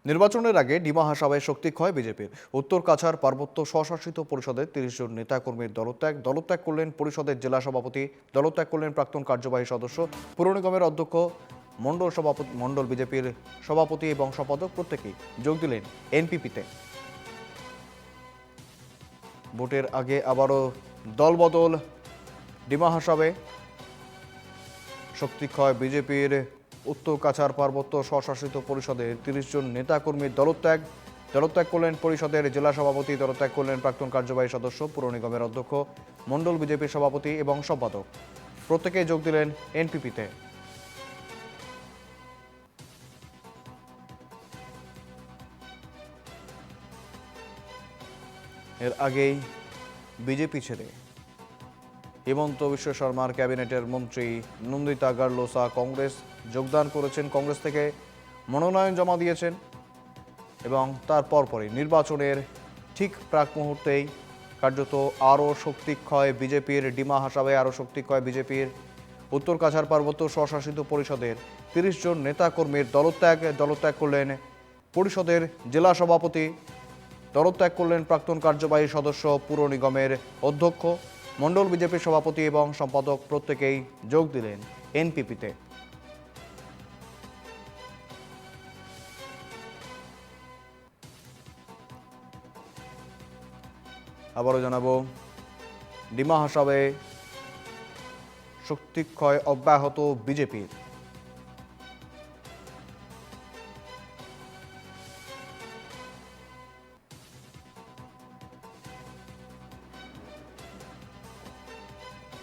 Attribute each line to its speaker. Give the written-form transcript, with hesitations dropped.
Speaker 1: নির্বাচনের আগে ডিমা হাসাওয়ায় শক্তিক্ষয় বিজেপির। উত্তর কাছাড় পার্বত্য স্বশাসিত পরিষদের ৩০ জন নেতাকর্মীর দলত্যাগ করলেন পরিষদের জেলা সভাপতি, দলত্যাগ করলেন প্রাক্তন কার্যবাহী সদস্য, পুর নিগমের অধ্যক্ষ, মণ্ডল বিজেপির সভাপতি এবং সম্পাদক প্রত্যেকেই যোগ দিলেন এনপিপিতে। ভোটের আগে আবারও দলবদল ডিমা হাসাওয়ে। শক্তিক্ষয় বিজেপির। উত্তর কাছাড় পার্বত্য স্বশাসিত পরিষদের ৩০ জন নেতাকর্মীর দলত্যাগ করলেন পরিষদের জেলা সভাপতি, দলত্যাগ করলেন প্রাক্তন কার্যবাহী সদস্য, পুর নিগমের অধ্যক্ষ, মণ্ডল বিজেপির সভাপতি এবং সম্পাদক প্রত্যেকেই যোগ দিলেন এনপিপিতে। এর আগেই বিজেপি ছেড়ে হিমন্ত বিশ্ব শর্মার ক্যাবিনেটের মন্ত্রী নন্দিতা গার্লোসা কংগ্রেস যোগদান করেছেন, কংগ্রেস থেকে মনোনয়ন জমা দিয়েছেন এবং তার পরপরই নির্বাচনের ঠিক প্রাক মুহূর্তেই কার্যত আরও শক্তিক্ষয় বিজেপির। ডিমা হাসাওয়ে আরও শক্তিক্ষয় বিজেপির। উত্তর কাছাড় পার্বত্য স্বশাসিত পরিষদের ৩০ জন নেতাকর্মীর দলত্যাগ করলেন পরিষদের জেলা সভাপতি, দলত্যাগ করলেন প্রাক্তন কার্যবাহী সদস্য, পুর নিগমের অধ্যক্ষ, মণ্ডল বিজেপির সভাপতি এবং সম্পাদক প্রত্যেকেই যোগ দিলেন এনপিপিতে। আবারও জানাবো, ডিমা হাসাওয়ে শক্তিক্ষয় অব্যাহত বিজেপির।